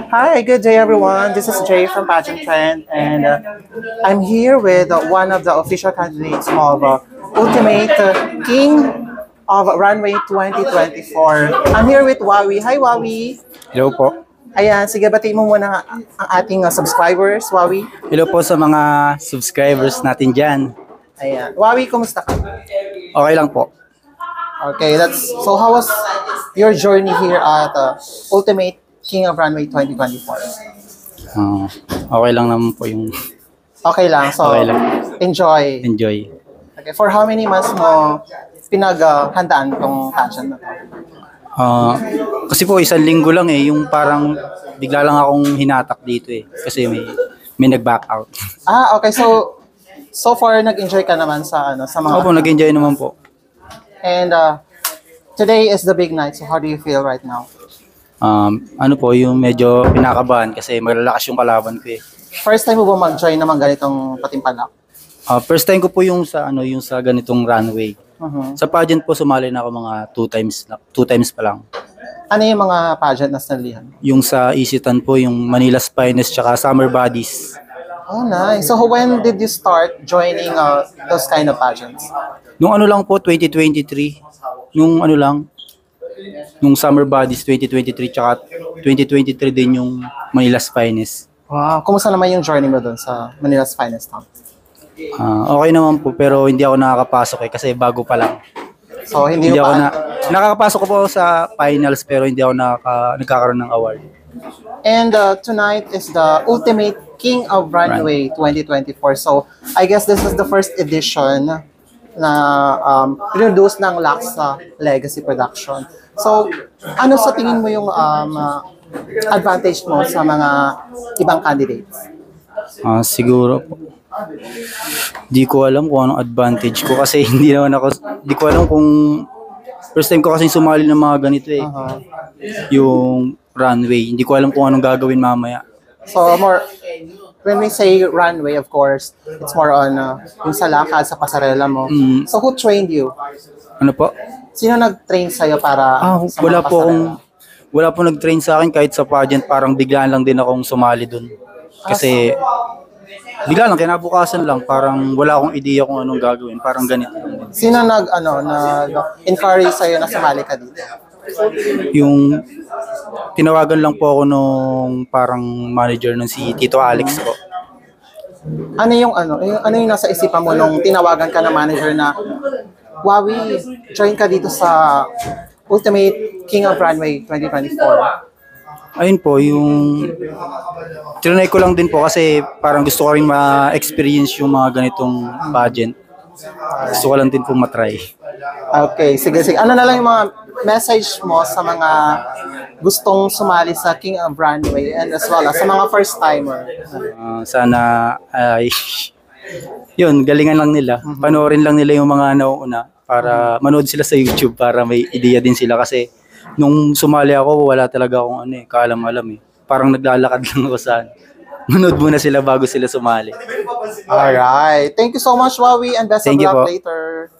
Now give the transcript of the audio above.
Hi, good day everyone. This is Jay from Pageant Trend, and I'm here with one of the official candidates of Ultimate King of Runway 2024. I'm here with Wawi. Hi, Wawi. Hello po. Ayan, sige, batiin mo muna ang ating subscribers, Wawi. Hello po sa mga subscribers natin dyan. Ayan. Wawi, kumusta ka? Okay lang po. Okay, so how was your journey here at Ultimate King of Runway 2024? Okay lang naman po yung Okay lang, so Okay lang. enjoy. enjoy. Okay, for how many months mo pinaghandaan tong pageant na to? Kasi po isang linggo lang yung parang bigla lang akong hinatak dito kasi may nag-back out. Okay, so far nag-enjoy ka naman sa mga Opo, nag-enjoy naman po. And today is the big night. So how do you feel right now? Yung medyo pinakabahan kasi malalakas yung kalaban ko First time mo ba mag-join naman ganitong patimpalak? First time ko po yung sa ganitong runway. Sa pageant po sumali na ako mga 2 times pa lang. Ano yung mga pageant na sinalihan? Yung sa Isitan po, yung Manila's Finest tsaka Summer Bodies. Oh, nice. So when did you start joining those kind of pageants? Nung lang po, 2023. Nung Summer Bodies 2023 tsaka 2023 din yung Manila's Finest. Wow. Kumusta naman yung journey mo doon sa Manila's Finest Town? Okay naman po pero hindi ako nakakapasok kasi bago pa lang. So hindi mo pa... Nakakapasok ko po sa finals pero hindi ako nagkakaroon ng award. And tonight is the Ultimate King of Runway 2024. So I guess this is the first edition na produce ng Laksa Legacy Production. So ano sa tingin mo yung advantage mo sa mga ibang candidates? Siguro po. Di ko alam kung anong advantage ko kasi hindi ko alam kung first time ko kasi sumali ng mga ganito yung runway. Hindi ko alam kung anong gagawin mamaya. So when we say runway, of course, it's more on yung sa lakad, sa pasarela mo. So who trained you? Ano po? Sino nag-train sa'yo para sa wala mga pasarela? Wala po nag-train sa akin kahit sa pageant. Parang biglaan lang din akong sumali dun. Kasi bigla lang, kinabukasan lang, parang wala akong ideya kung anong gagawin. Parang ganito lang. Sino nag-encourage sa'yo na sumali ka dito? Yung tinawagan lang po ako nung parang manager nun si Tito Alex po. Ano yung nasa isipan mo nung tinawagan ka ng manager na Wawi, join ka dito sa Ultimate King of Runway 2024? Ayun po, yung trinay ko lang din po kasi parang gusto ko rin ma-experience yung mga ganitong pageant. Gusto ko lang din po matry. Okay, sige. Ano na lang yung mga message mo sa mga gustong sumali sa King of Runway and as well as sa mga first-timer? Sana yun, galingan lang nila. Panoorin lang nila yung mga nauuna para manood sila sa YouTube para may ideya din sila kasi nung sumali ako, wala talaga akong kaalam-alam Parang naglalakad lang ako saan. Manood muna sila bago sila sumali. Alright. Thank you so much, Wawi, and best of Thank you luck po. later.